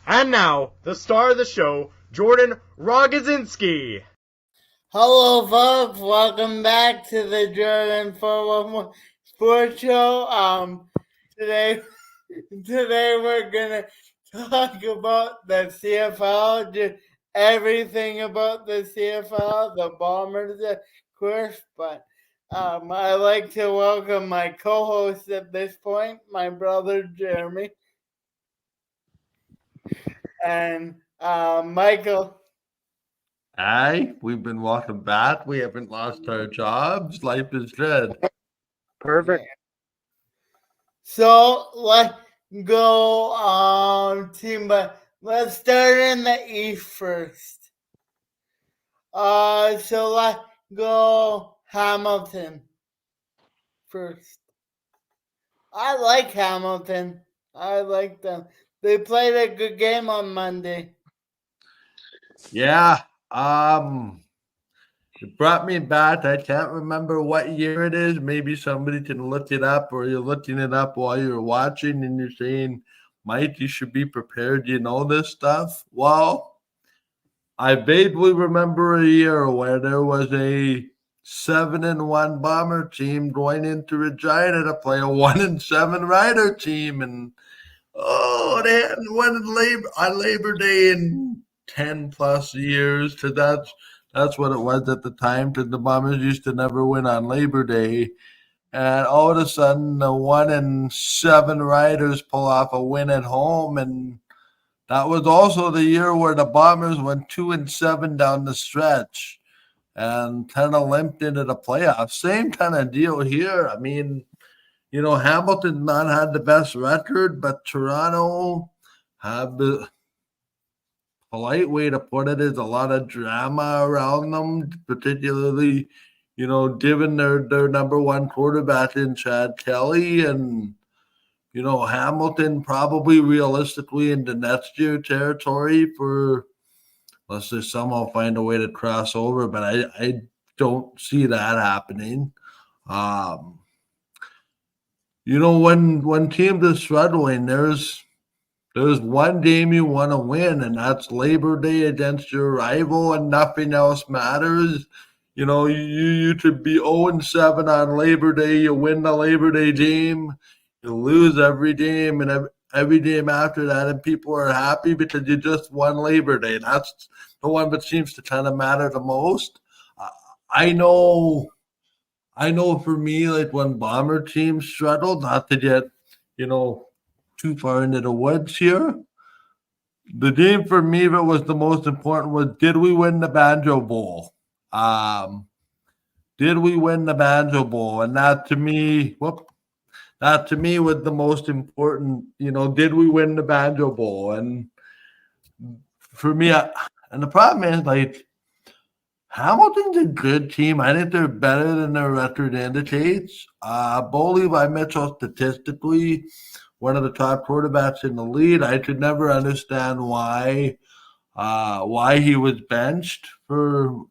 And now, the star of the show, Jordan Rogozinski. Hello, folks. Welcome back to the Jordan 411 Sports Show. Today, today we're gonna talk about the CFL, just everything about the CFL, the Bombers, of course. But I'd like to welcome my co-host at this point, my brother Jeremy, and Michael. Aye, we've been walking back. We haven't lost our jobs. Life is good. Perfect. So let's go team, but let's start in the East first. So let's go Hamilton first. I like Hamilton. I like them. They played a good game on Monday. Yeah. It brought me back. I can't remember what year it is. Maybe somebody can look it up, or you're looking it up while you're watching and you're saying, Mike, you should be prepared. You know this stuff. Well, I vaguely remember a year where there was a 7-1 Bomber team going into Regina to play a 1-7 Rider team, and they hadn't won on Labor Day in 10 plus years. Cause that's what it was at the time. Cause the Bombers used to never win on Labor Day, and all of a sudden, the 1-7 Riders pull off a win at home, and that was also the year where the Bombers went 2-7 down the stretch and kind of limped into the playoffs. Same kind of deal here. I mean, Hamilton not had the best record, but Toronto have the polite way to put it is a lot of drama around them, particularly, given their number one quarterback in Chad Kelly. And, Hamilton probably realistically into next year territory for, let's just somehow find a way to cross over, but I don't see that happening. When teams are struggling, there's one game you want to win, and that's Labor Day against your rival, and nothing else matters. You could be 0-7 on Labor Day. You win the Labor Day game, you lose every game, and every game after that, and people are happy because you just won Labor Day. That's the one that seems to kind of matter the most. I know for me, like when Bomber teams struggle, not to get, too far into the woods here. The game for me that was the most important was, did we win the Banjo Bowl? Did we win the Banjo Bowl? And that to me was the most important. Did we win the Banjo Bowl? And for me, and the problem is, like, Hamilton's a good team. I think they're better than their record indicates. Bo Levi Mitchell, statistically, one of the top quarterbacks in the league. I could never understand why he was benched for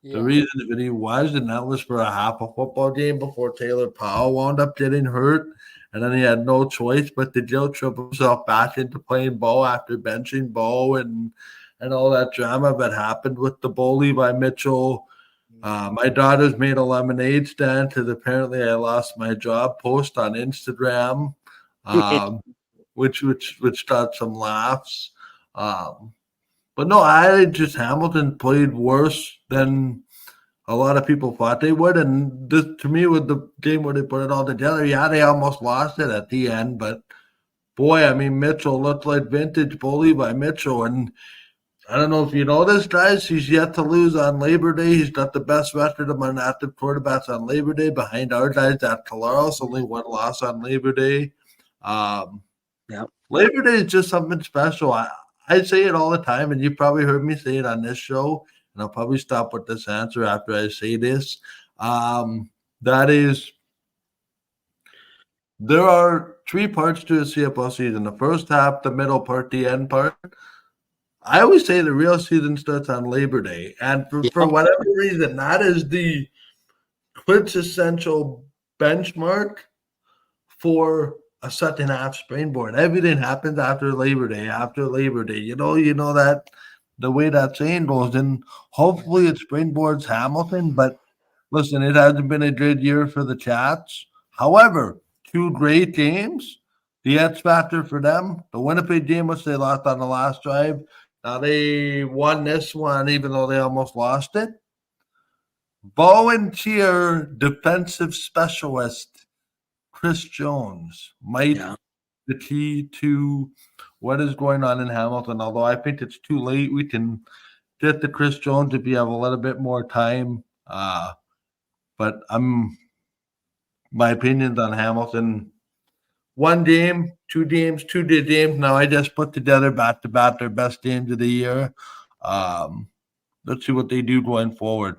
the reason that he was, and that was for a half a football game before Taylor Powell wound up getting hurt. And then he had no choice but to guilt trip himself back into playing Bo after benching Bo and all that drama that happened with the Bo Levi Mitchell. My daughter's made a lemonade stand because apparently I lost my job post on Instagram, which got some laughs. But no, Hamilton played worse than a lot of people thought they would. And this, to me, was the game where they put it all together. Yeah, they almost lost it at the end, but boy, I mean, Mitchell looked like vintage Bo Levi Mitchell. And I don't know if you know this, guys. He's yet to lose on Labor Day. He's got the best record among active quarterbacks on Labor Day behind our guys at Colaros. Only one loss on Labor Day. Labor Day is just something special. I say it all the time, and you probably heard me say it on this show, and I'll probably stop with this answer after I say this. That is, there are three parts to a CFL season: the first half, the middle part, the end part. I always say the real season starts on Labor Day. And for whatever reason, that is the quintessential benchmark for a second half springboard. Everything happens after Labor Day. After Labor Day, you know that the way that saying goes, and hopefully it springboards Hamilton. But listen, it hasn't been a good year for the Chats. However, two great games. The X factor for them, the Winnipeg game, which they lost on the last drive. Now they won this one, even though they almost lost it. Volunteer defensive specialist Chris Jones might be the key to what is going on in Hamilton. Although I think it's too late, we can get to Chris Jones if you have a little bit more time. But my opinions on Hamilton: one game, two games, 2 games. Now I just put together back to back their best games of the year. Let's see what they do going forward.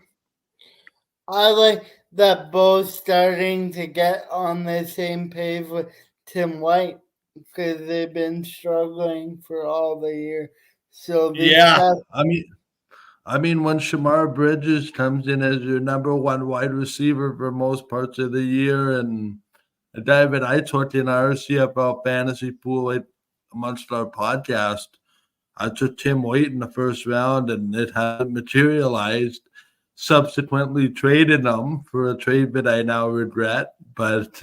I like that both starting to get on the same page with Tim White because they've been struggling for all the year. So I mean, when Shamar Bridges comes in as your number one wide receiver for most parts of the year, and David, I took in our CFL fantasy pool amongst our podcast. I took Tim White in the first round, and it hasn't materialized. Subsequently traded him for a trade that I now regret. But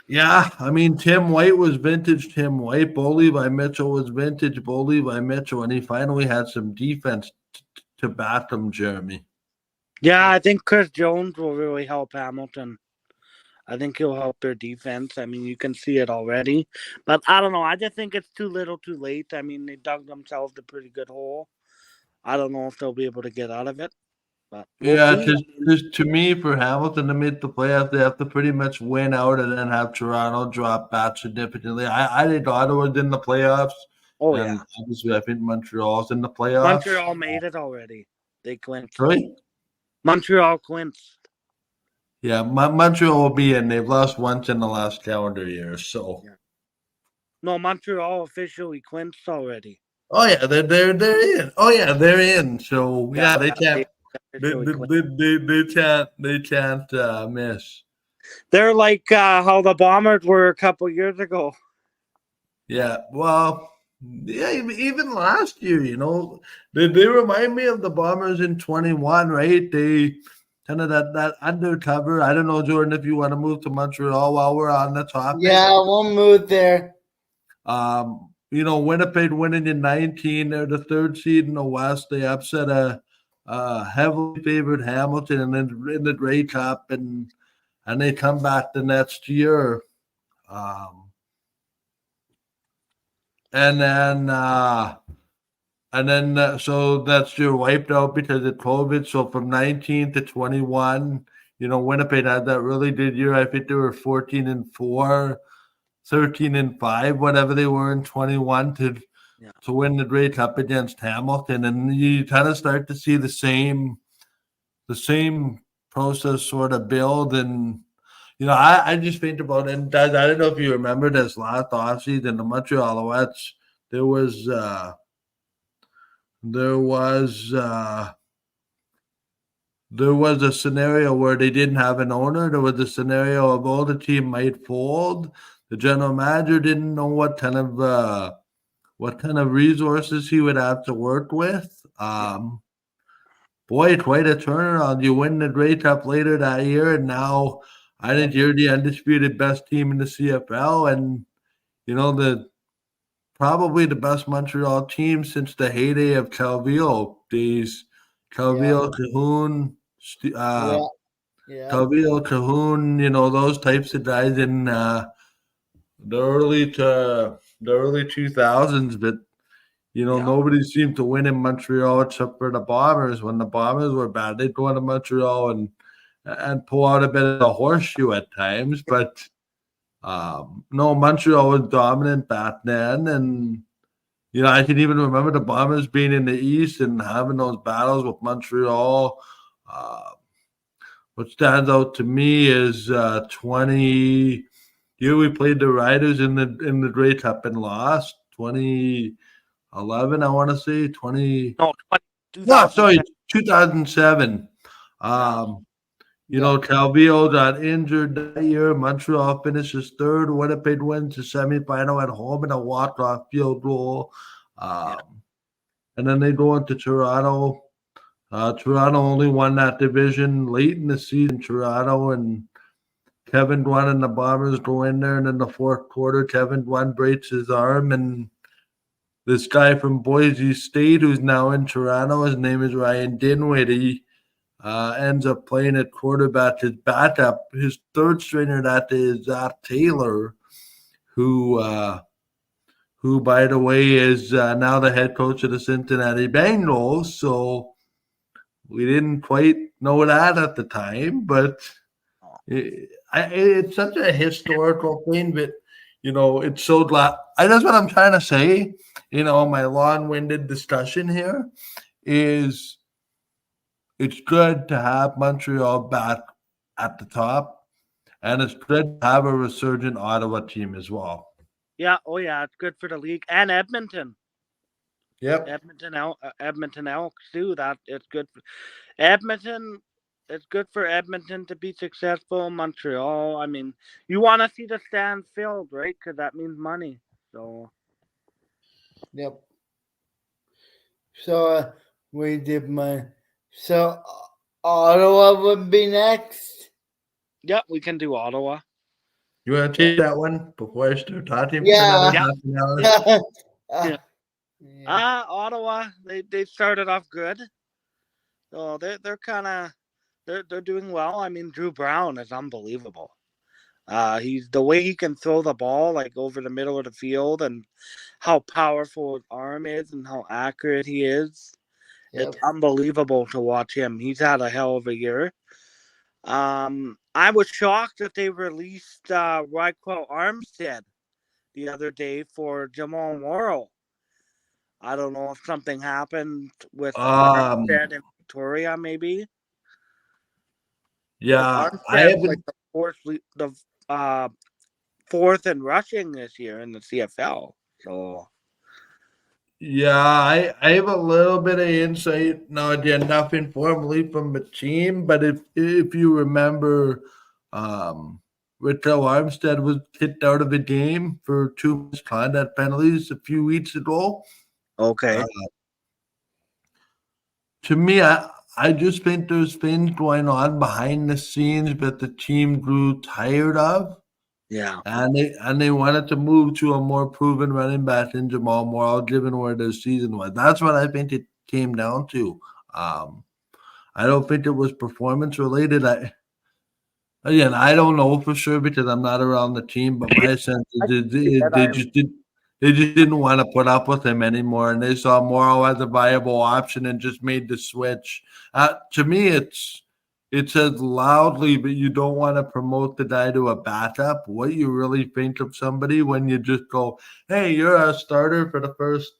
yeah, I mean, Tim White was vintage Tim White. Bo Levi Mitchell was vintage Bo Levi Mitchell, and he finally had some defense to back him, Jeremy. Yeah, I think Chris Jones will really help Hamilton. I think he'll help their defense. I mean, you can see it already. But I don't know. I just think it's too little too late. I mean, they dug themselves a pretty good hole. I don't know if they'll be able to get out of it. But we'll see. Because to me, for Hamilton to make the playoffs, they have to pretty much win out and then have Toronto drop back significantly. I think Ottawa's in the playoffs. Oh, and yeah. Obviously, I think Montreal's in the playoffs. Montreal made it already. They clinched. Right? Montreal clinched. Yeah, Montreal will be in. They've lost once in the last calendar year. So. Yeah. No, Montreal officially clinched already. Oh yeah, they're in. Oh yeah, they're in. So yeah, they can't. They can't miss. They're like how the Bombers were a couple years ago. Yeah, well, yeah, even last year, they remind me of the Bombers in 21, right? They kind of that undercover. I don't know, Jordan, if you want to move to Montreal while we're on the topic. Yeah, we'll move there. Winnipeg winning in 19. They're the third seed in the West. They upset a heavily favored Hamilton and then in the Grey Cup, and they come back the next year. So that's year wiped out because of COVID. So from 19 to 21, Winnipeg had that really good year. I think they were 14-4. 13-5, whatever they were in 21 to win the Grey Cup against Hamilton, and you kind of start to see the same process sort of build. And I just think about it. And I don't know if you remember this last offseason, the Montreal Alouettes. There was a scenario where they didn't have an owner. There was a scenario of the team might fold. The general manager didn't know what kind of resources he would have to work with. Boy, quite a turnaround. You win the Grey Cup later that year, and now I think you're the undisputed best team in the CFL, and probably the best Montreal team since the heyday of Calvillo days. Calvillo, Cahoon, Calvillo, Cahoon, those types of guys in the early 2000s, but nobody seemed to win in Montreal except for the Bombers. When the Bombers were bad, they'd go into Montreal and pull out a bit of a horseshoe at times. But no, Montreal was dominant back then, and I can even remember the Bombers being in the East and having those battles with Montreal. What stands out to me is 20. Year we played the Riders in the Grey Cup and lost 2011. I want to say 20. No, 2007. You know, Calvillo got injured that year. Montreal finishes third. Winnipeg wins the semifinal at home in a walk-off field goal. And then they go into Toronto. Toronto only won that division late in the season. Toronto and Kevin Dwan and the Bombers go in there, and in the fourth quarter, Kevin Dwan breaks his arm, and this guy from Boise State, who's now in Toronto, his name is Ryan Dinwiddie, ends up playing at quarterback. His backup, his third stringer that day is Zach Taylor, who by the way, is now the head coach of the Cincinnati Bengals. So we didn't quite know that at the time, but it's such a historical thing. But you know, it's so glad. That's what I'm trying to say. You know, my long-winded discussion here is it's good to have Montreal back at the top, and it's good to have a resurgent Ottawa team as well. Yeah. Oh, yeah. It's good for the league and Edmonton. Yep. Edmonton Elks too. That it's good for Edmonton. It's good for Edmonton to be successful. Montreal. I mean, you want to see the stands filled, right? Because that means money. So. Yep. So we did So Ottawa would be next. Yep, we can do Ottawa. You want to take that one before I start talking? Yeah. For another half an hour? Ottawa. They started off good. So they're kind of they're doing well. I mean, Drew Brown is unbelievable. He's the way he can throw the ball like over the middle of the field, and how powerful his arm is, and how accurate he is. Yep. It's unbelievable to watch him. He's had a hell of a year. I was shocked that they released Raquel Armstead the other day for Jamal Morrow. I don't know if something happened with Armstead and Victoria, maybe. Yeah, I have like the fourth in rushing this year in the CFL. So. Yeah, I have a little bit of insight. Now, again, nothing formally from the team, but if you remember, Raquel Armstead was kicked out of the game for 2 misconduct penalties a few weeks ago. Okay. To me, I just think there's things going on behind the scenes that the team grew tired of. Yeah. And they wanted to move to a more proven running back in Jamal Morrow, given where their season was. That's what I think it came down to. I don't think it was performance related. I don't know for sure because I'm not around the team, but my sense is they just didn't want to put up with him anymore, and they saw Morrow as a viable option and just made the switch. To me, it says loudly, but you don't want to promote the guy to a backup. What you really think of somebody when you just go, hey, you're a starter for the first,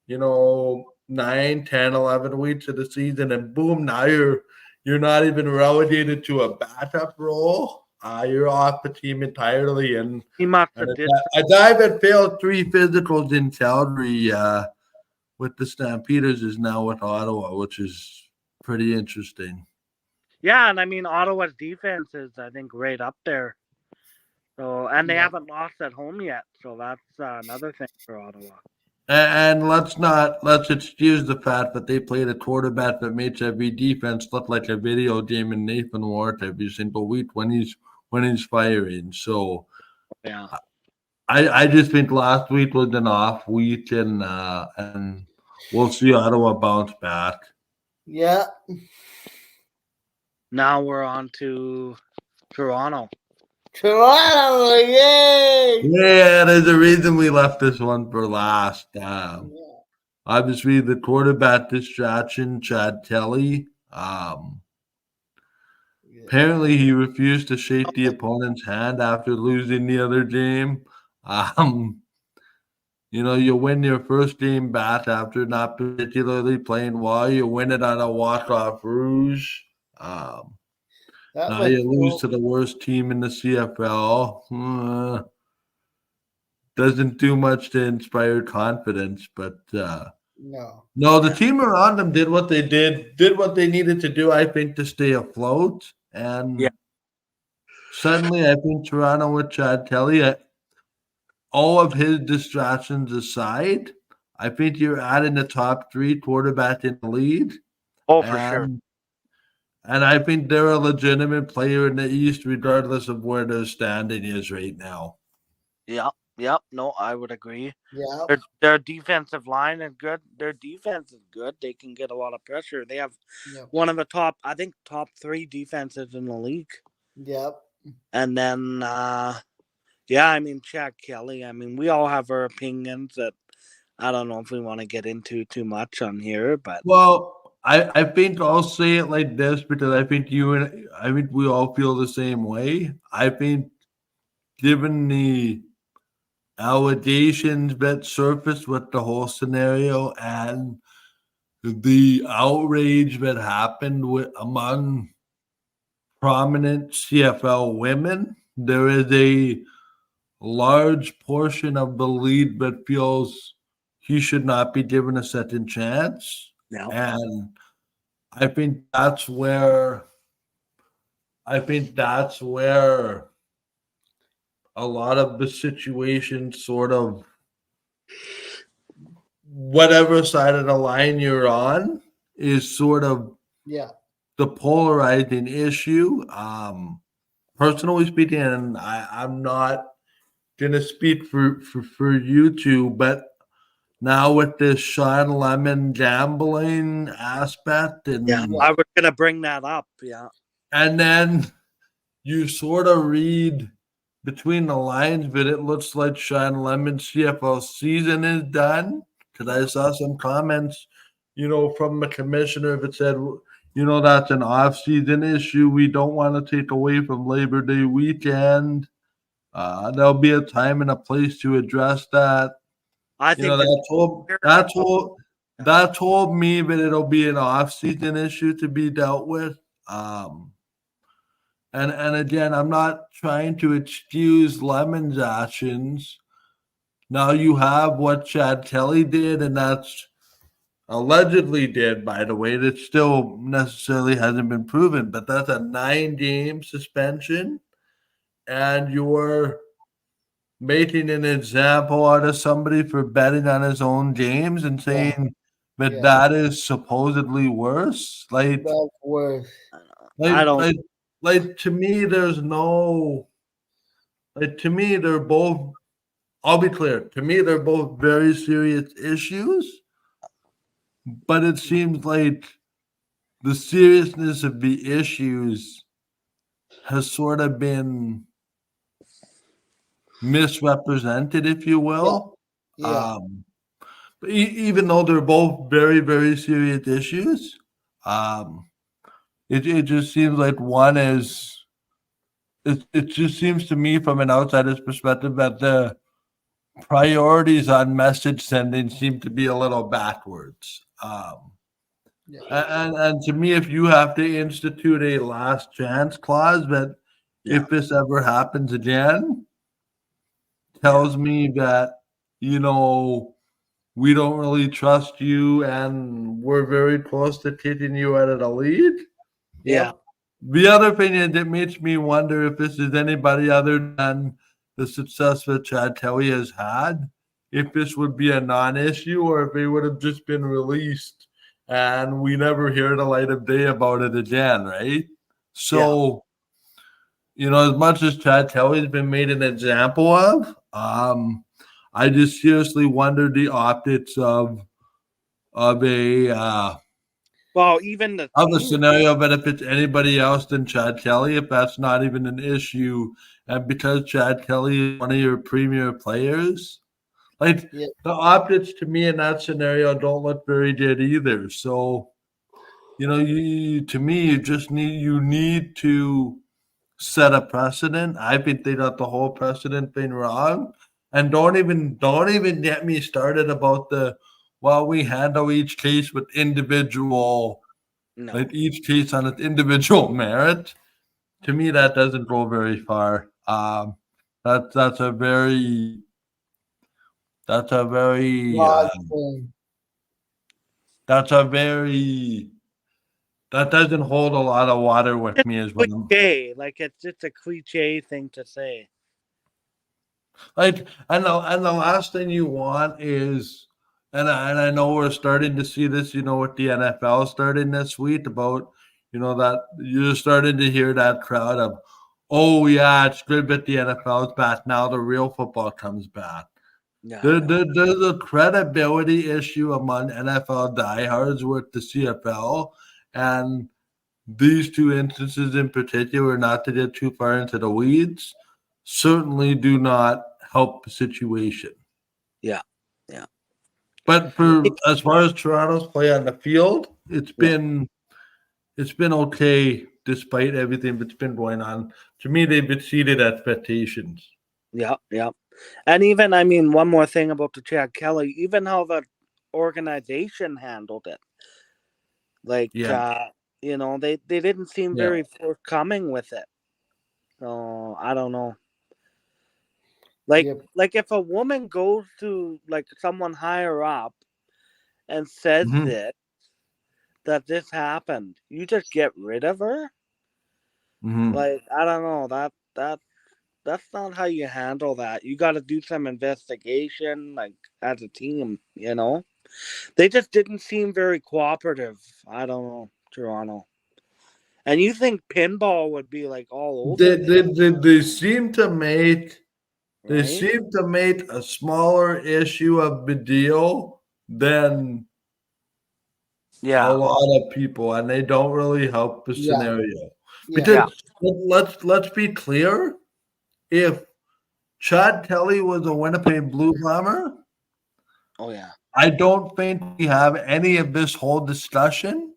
9, 10, 11 weeks of the season, and boom, now you're not even relegated to a backup role. You're off the team entirely. And he must have did. A guy that failed 3 physicals in Calgary with the Stampeders is now with Ottawa, which is pretty interesting. Yeah, and I mean, Ottawa's defense is, I think, right up there. So, and they haven't lost at home yet, so that's another thing for Ottawa. And let's excuse the fact that they played a quarterback that makes every defense look like a video game in Nathan Ward every single week when he's firing. So, yeah, I just think last week was an off week, and we'll see Ottawa bounce back. Yeah. Now we're on to Toronto. Toronto, yay! Yeah, there's a reason we left this one for last. Obviously, the quarterback distraction, Chad Kelly. Apparently, he refused to shake the opponent's hand after losing the other game. You win your first game back after not particularly playing well. You win it on a walk-off rouge. Now you lose to the worst team in the CFL. Doesn't do much to inspire confidence, but no, the team around them did what they needed to do, I think, to stay afloat. And Yeah. suddenly, I think Toronto with Chad Kelly, all of his distractions aside, I think you're adding the top 3 quarterback in the league. Oh, for sure. And I think they're a legitimate player in the East, regardless of where their standing is right now. Yep. No, I would agree. Yeah. Their defensive line is good. Their defense is good. They can get a lot of pressure. They have Yep. one of the top 3 defenses in the league. Yep. And then, yeah, I mean, Chad Kelly. I mean, we all have our opinions that I don't know if we want to get into too much on here, but Well, I think I'll say it like this because I think I think we all feel the same way. I think given the allegations that surfaced with the whole scenario and the outrage that happened among prominent CFL women, there is a large portion of the league that feels he should not be given a second chance. no. And I think that's where a lot of the situation sort of whatever side of the line you're on is sort of Yeah. the polarizing issue. Personally speaking, and I'm not gonna speak for you two, but now with this Sean Lemon gambling aspect Yeah, and I was gonna bring that up. Yeah, and then you sort of read between the lines, but it looks like Sean Lemon's CFL season is done. Because I saw some comments, from the commissioner that said, that's an off-season issue. We don't want to take away from Labor Day weekend. There'll be a time and a place to address that. I think That told me that it'll be an off-season issue to be dealt with. And again, I'm not trying to excuse Lemon's actions. Now you have what Chad Kelly did, and that's allegedly did, by the way. That still necessarily hasn't been proven, but that's a 9-game suspension, and you're making an example out of somebody for betting on his own games and saying that Yeah. that is supposedly worse. Like, That's worse. I don't. like to me, there's no. Like to me, they're both. I'll be clear. To me, they're both very serious issues, but it seems like the seriousness of the issues has sort of been misrepresented, if you will. Yeah. But even though they're both very, very serious issues, it just seems like one is. It just seems to me, from an outsider's perspective, that the priorities on message sending seem to be a little backwards. And to me, if you have to institute a last chance clause that if this ever happens again, tells me that, we don't really trust you and we're very close to kicking you out of the lead. Yeah. The other thing is, it makes me wonder if this is anybody other than the success that Chad Kelly has had, if this would be a non-issue or if they would have just been released and we never hear the light of day about it again, right? So, as much as Chad Kelly's been made an example of, I just seriously wonder the optics of a Well, even the of a scenario benefits anybody else than Chad Kelly if that's not even an issue. And because Chad Kelly is one of your premier players, like the optics to me in that scenario don't look very good either. So, to me, you need to set a precedent. I think they got the whole precedent thing wrong. And don't even get me started about we handle each case with individual. Like each case on its individual merit, to me, that doesn't go very far. That's a very that's a very that doesn't hold a lot of water with me as well. Cliche, like it's just a cliche thing to say. Like, and the last thing you want is, and I know we're starting to see this, with the NFL starting this week about, that you're starting to hear that crowd of, oh yeah, it's good that the NFL's back now. The real football comes back. Yeah, There's a credibility issue among NFL diehards with the CFL, and these two instances in particular, not to get too far into the weeds, certainly do not help the situation. yeah. But as far as Toronto's play on the field, it's been okay despite everything that's been going on. To me, they've exceeded expectations. Yeah. And even, I mean, one more thing about the Chad Kelly, even how the organization handled it. Like, they didn't seem very forthcoming with it. So, I don't know. Like, if a woman goes to, like, someone higher up and says that this happened, you just get rid of her? Like, I don't know. That's not how you handle that. You got to do some investigation, like, as a team, They just didn't seem very cooperative. I don't know, Toronto. And you think pinball would be, like, all over They seem to make right? a smaller issue of the deal than a lot of people, and they don't really help the scenario. Because let's be clear, if Chad Kelly was a Winnipeg Blue Bomber, Oh, yeah. I don't think we have any of this whole discussion,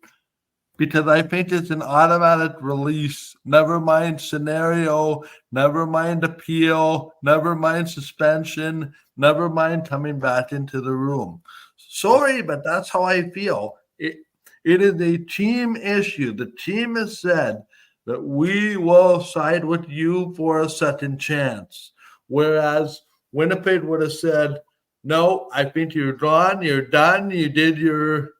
because I think it's an automatic release. Never mind scenario, never mind appeal, never mind suspension, never mind coming back into the room. Sorry, but that's how I feel. It is a team issue. The team has said that we will side with you for a second chance. Whereas Winnipeg would have said, no, I think you're gone, you're done, you did your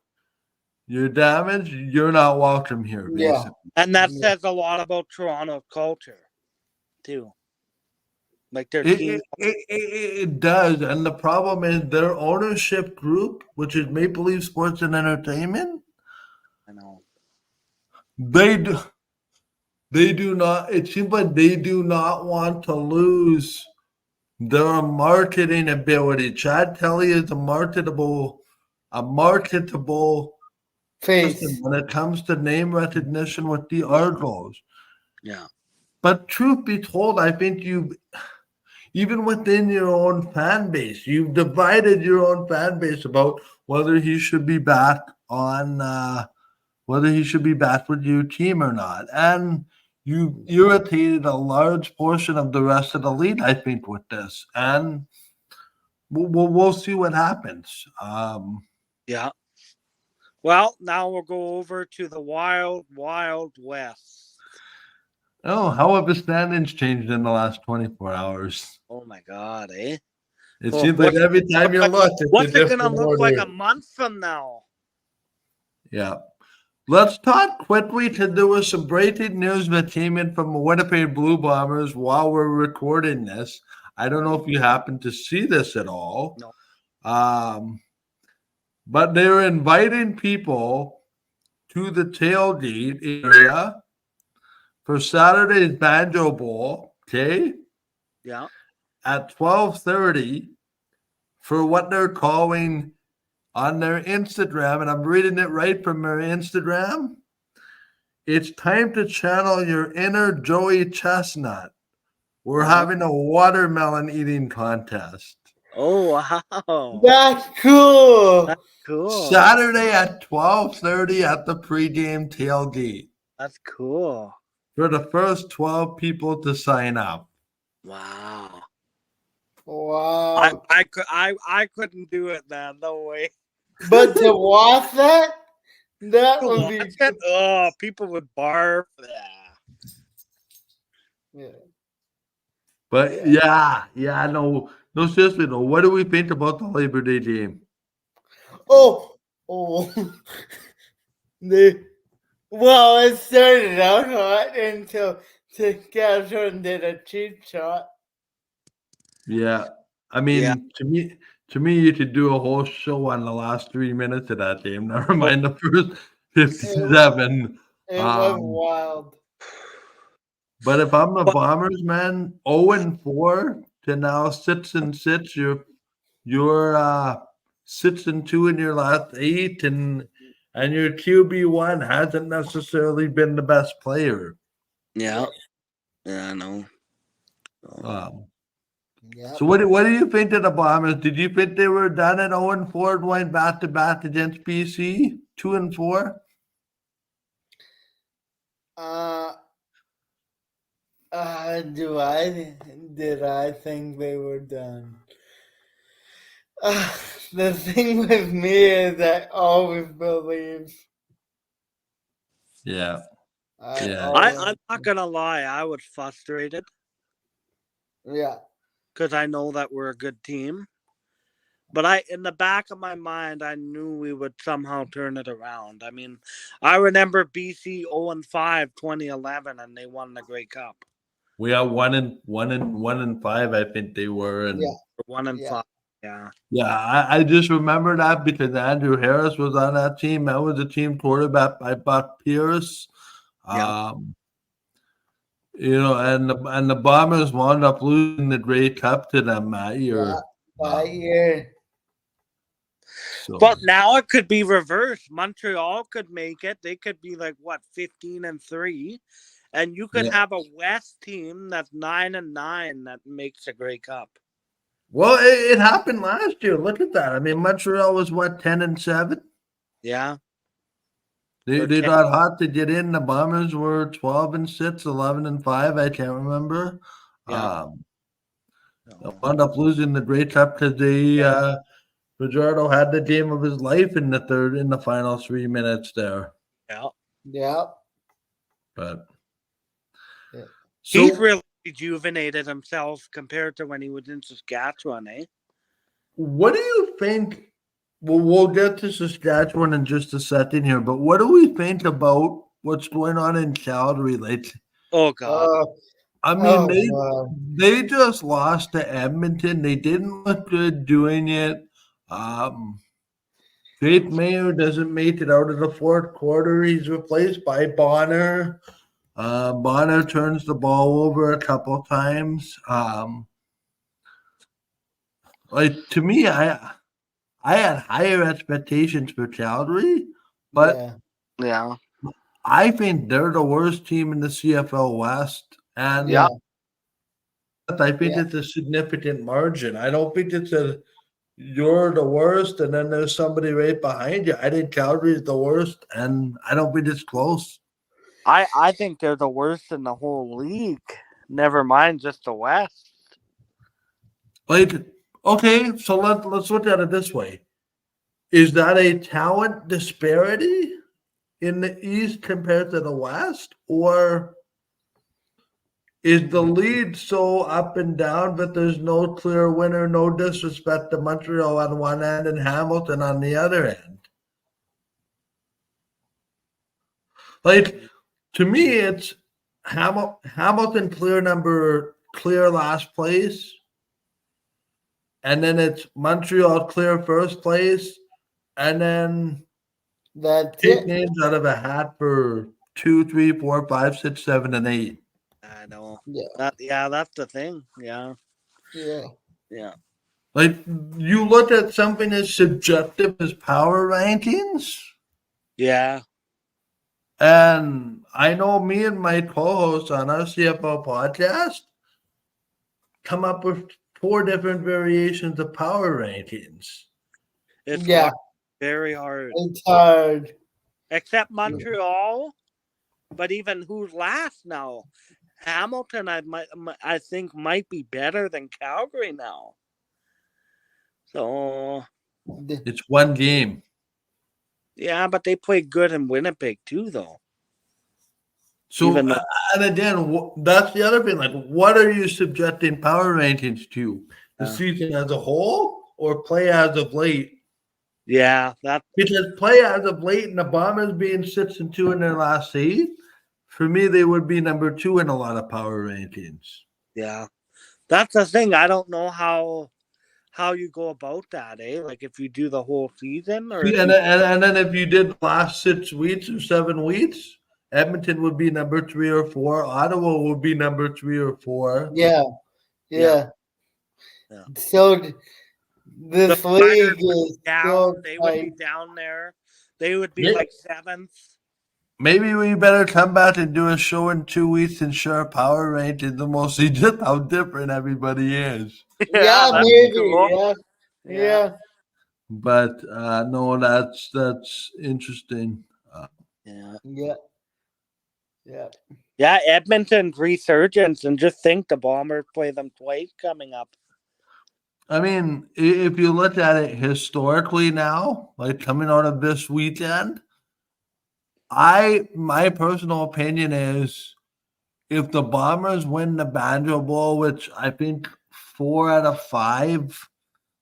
damage, you're not welcome here, basically. And that says a lot about Toronto culture, too. Like their team. It does. And the problem is their ownership group, which is Maple Leaf Sports and Entertainment, I know. They do not, it seems like they do not want to lose their marketing ability. Chad Kelly is a marketable face when it comes to name recognition with the Argos. Yeah. But truth be told, I think even within your own fan base, you've divided your own fan base about whether he should be back with your team or not. And you irritated a large portion of the rest of the league, I think, with this. And we'll see what happens. Yeah. Well, now we'll go over to the Wild West. Oh, how have the standings changed in the last 24 hours? Oh my God, eh? It seems like every time you look, what's it gonna look like a month from now? Yeah. Let's talk quickly to there was some breaking news that came in from the Winnipeg Blue Bombers while we're recording this. I don't know if you happen to see this at all. No. But they're inviting people to the tailgate area for Saturday's Banjo Bowl, okay? Yeah. At 12:30 for what they're calling on their Instagram, and I'm reading it right from their Instagram. It's time to channel your inner Joey Chestnut. We're having a watermelon eating contest. Oh, wow. That's cool. That's cool. Saturday at 12:30 at the pregame tailgate. That's cool. For the first 12 people to sign up. Wow. Wow. I couldn't do it, man. No way. But to watch that would be oh, people would barf. Yeah. But no, seriously though. What do we think about the Labor Day game? Oh, they Well, it started out hot until Saskatchewan did a cheap shot. Yeah. I Yeah. mean, to me, you could do a whole show on the last 3 minutes of that game. Never mind the first 57. It was wild. But if I'm the But Bombers, man, 0-4 to now 6-6, you're 6-2 in your last 8, and your QB1 hasn't necessarily been the best player. yeah, I know. Um, Yep. so what do you think of the Bombers? Did you think they were done at 0-4 going back to back against BC? 2-4? Did I think they were done? The thing with me is I always believe. Yeah. Yeah. I'm not gonna lie, I was frustrated Yeah. because I know that we're a good team. But in the back of my mind, I knew we would somehow turn it around. I mean, I remember BC 0-5, 2011, and they won the Grey Cup. We are 1-5, I think they were, and Yeah. 1-5. Yeah. yeah, I just remember that because Andrew Harris was on that team. That was a team quarterback by Buck Pierce. Yeah. And the Bombers wound up losing the Grey Cup to them that year. That year. So But now it could be reversed. Montreal could make it. They could be like 15-3, and you could have a West team that's 9-9 that makes the Grey Cup. well, it happened last year. Look at that. I mean, Montreal was 10-7. Yeah. They got hot to get in. The Bombers were 12-6, 11-5. I can't remember. Yeah. They wound up losing the Grey Cup because Fajardo had the game of his life in the final 3 minutes there. Yeah. Yeah. But He's really rejuvenated himself compared to when he was in Saskatchewan, eh? what do you think? Well, we'll get to Saskatchewan in just a second here, but what do we think about what's going on in Calgary lately? Oh God. I mean, they just lost to Edmonton. They didn't look good doing it. Faith Mayer doesn't make it out of the fourth quarter. He's replaced by Bonner. Bonner turns the ball over a couple times. To me, I had higher expectations for Calgary, but Yeah. I think they're the worst team in the CFL West, and Yeah. I think it's a significant margin. I don't think it's you're the worst, and then there's somebody right behind you. I think Calgary is the worst, and I don't think it's close. I think they're the worst in the whole league. Never mind just the West. Okay, so let's look at it this way. Is that a talent disparity in the East compared to the West? Or is the lead so up and down that there's no clear winner, no disrespect to Montreal on one end and Hamilton on the other end? To me, it's Hamilton clear last place. And then it's Montreal clear first place. And then take names out of a hat for 2, 3, 4, 5, 6, 7, and 8. I know. Yeah. That's the thing. Yeah. Yeah. You look at something as subjective as power rankings. Yeah. And I know me and my co-host on our CFL podcast come up with 4 different variations of power rankings. It's hard. Very hard. It's hard. Except Montreal, but even who's last now? Hamilton, I think might be better than Calgary now. So it's one game. Yeah, but they play good in Winnipeg too, though. So, and again, that's the other thing. What are you subjecting power rankings to? The season as a whole or play as of late? Yeah, that Because play as of late and the Bombers being 6-2 in their last 8, for me, they would be number 2 in a lot of power rankings. yeah. That's the thing. I don't know how you go about that, eh? Like if you do the whole season or if And, you, and then if you did the last 6 weeks or 7 weeks, Edmonton would be number 3 or 4. Ottawa would be number 3 or 4. Yeah. Yeah. So the this Riders league would be is down. so They would be tight. down there. They would be Yeah. like 7th. Maybe we better come back and do a show in 2 weeks and share power rankings and we'll see just how different everybody is. Yeah, That's maybe. cool. Yeah. Yeah. Yeah. But no, that's interesting. Yeah. Yeah. Yeah. Yeah, Edmonton's resurgence, and just think the Bombers play them twice coming up. I mean, if you look at it historically now, like coming out of this weekend, my personal opinion is if the Bombers win the Banjo Bowl, which I think 4 out of 5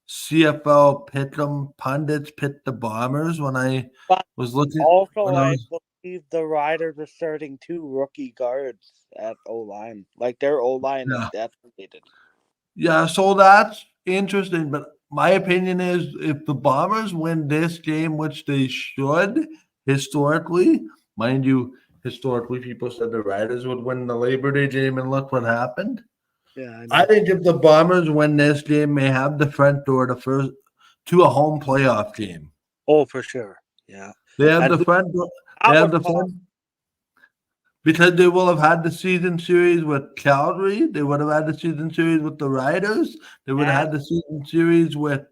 CFL pick'em pundits picked the Bombers when I But was looking. also, When I I was, believe the Riders are starting 2 rookie guards at O line. Like their O line is yeah, decimated. yeah, so that's interesting. But my opinion is if the Bombers win this game, which they should historically, mind you, historically people said the Riders would win the Labor Day game, and look what happened. Yeah, I know. I think if the Bombers win this game, they have the front door to a home playoff game. Oh, for sure. Yeah. They have And the front door. I They have would the call front because they will have had the season series with Calgary. They would have had the season series with the Riders. They would have had the season series with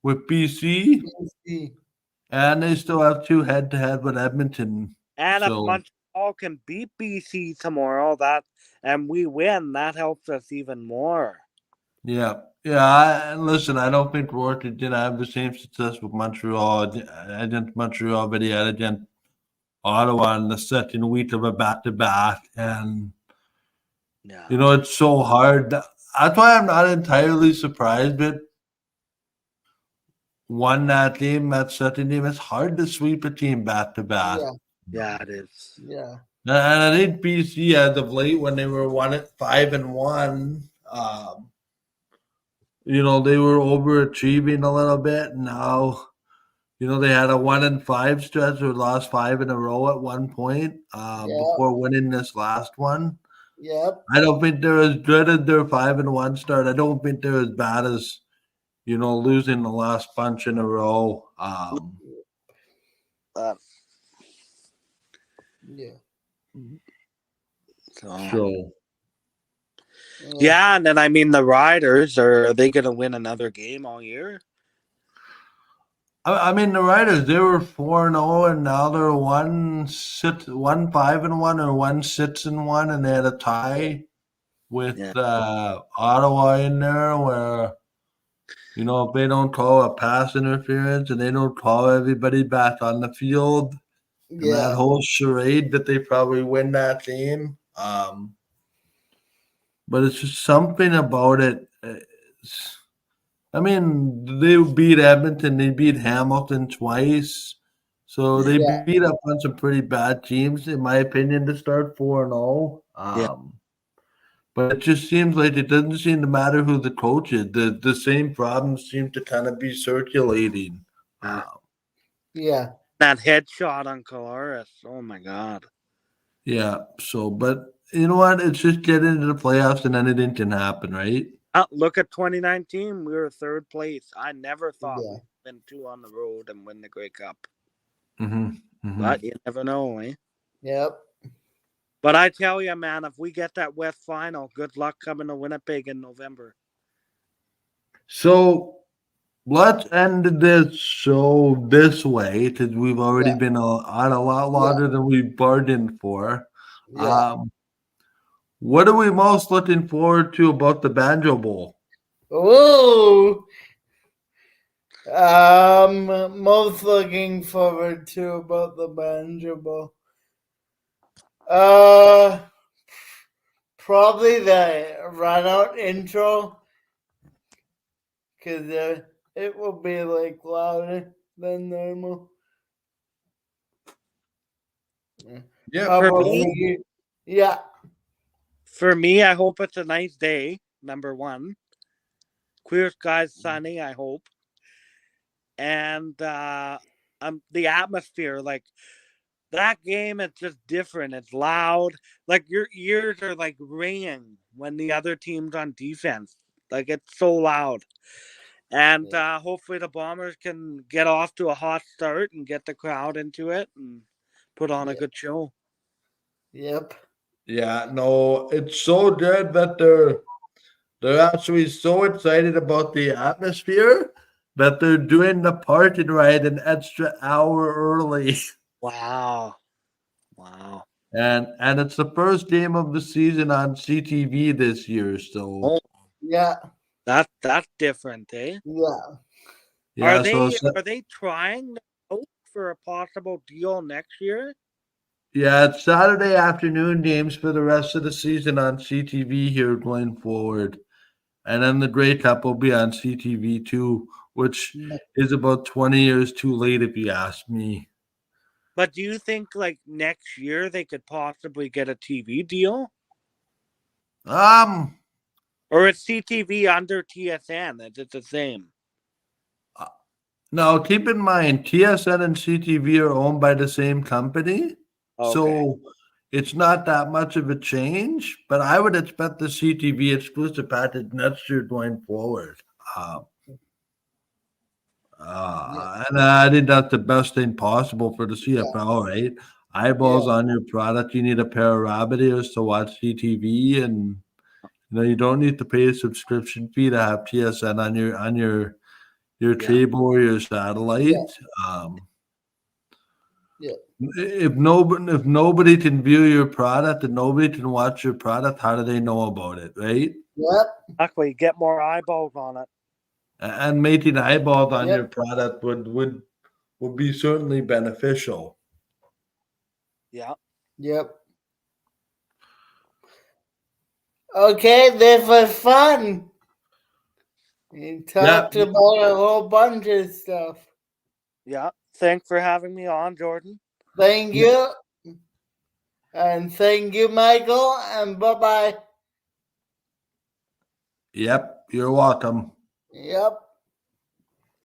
BC, and they still have 2 head-to-head with Edmonton. and if So Montreal can beat BC tomorrow, and we win, that helps us even more. yeah. And listen, I don't think Rourke didn't have the same success with Montreal against Montreal, but he had against Ottawa in the second week of a back-to-back, and Yeah. it's so hard. That's why I'm not entirely surprised that won that game, that second game. It's hard to sweep a team back-to-back. Yeah. Yeah, it is. Yeah. And I think BC as of late, when they were 5-1, they were overachieving a little bit. And now, they had a 1-5 stretch or lost 5 in a row at one point before winning this last one. Yep. I don't think they're as good as their 5-1 start. I don't think they're as bad as, losing the last bunch in a row. Yeah. So. Yeah, and then I mean the Riders, are they going to win another game all year? I mean the Riders, they were 4-0 and now they're 1-5-1 or 1-6-1, and they had a tie with Ottawa in there where if they don't call a pass interference and they don't call everybody back on the field and that whole charade that they probably win that game. But it's just something about it. I mean, they beat Edmonton, they beat Hamilton twice. So they beat up on some pretty bad teams, in my opinion, to start 4-0. But it just seems like it doesn't seem to matter who the coach is. The same problems seem to kind of be circulating. Yeah. That headshot on Colares. Oh my God. Yeah. So, but you know what? It's just get into the playoffs and anything can happen, right? Look at 2019. We were 3rd place. I never thought we'd win 2 on the road and win the Grey Cup. But you never know, eh? Yep. But I tell you, man, if we get that West final, good luck coming to Winnipeg in November. So let's end this show this way because we've already been on a lot longer than we bargained for. Yeah. What are we most looking forward to about the Banjo Bowl? Oh, most looking forward to about the Banjo Bowl. Probably the run out intro, because it will be like louder than normal. Yeah, How For about me? you? Yeah. For me, I hope it's a nice day. Number one, clear skies, sunny. I hope, and the atmosphere, like that game, it's just different. It's loud. Like your ears are like ringing when the other team's on defense. Like it's so loud. And hopefully the Bombers can get off to a hot start and get the crowd into it and put on a good show. Yep. yeah, no, it's so good that they're actually so excited about the atmosphere that they're doing the parking ride an extra hour early. Wow. Wow. And it's the first game of the season on CTV this year, so Oh, Yeah. that's different, eh? Yeah. yeah, so it's- Are they trying to hope for a possible deal next year? yeah, it's Saturday afternoon games for the rest of the season on CTV here going forward. And then the Grey Cup will be on CTV too, which is about 20 years too late if you ask me. But do you think like next year they could possibly get a TV deal? Um Or is CTV under TSN? Is it the same? Now keep in mind TSN and CTV are owned by the same company. Okay. So it's not that much of a change, but I would expect the CTV exclusive package next year going forward. And I think that's the best thing possible for the CFL, right? Eyeballs on your product. You need a pair of rabbit ears to watch CTV, and you don't need to pay a subscription fee to have TSN on your cable or your satellite. If nobody can view your product and nobody can watch your product, how do they know about it, right? Yep. Exactly. Get more eyeballs on it. And making eyeballs on your product would be certainly beneficial. Yeah. Yep. Okay, this was fun. We talked about a whole bunch of stuff. Yeah. Thanks for having me on, Jordan. Thank you. And thank you, Michael. And bye-bye. Yep, you're welcome. Yep.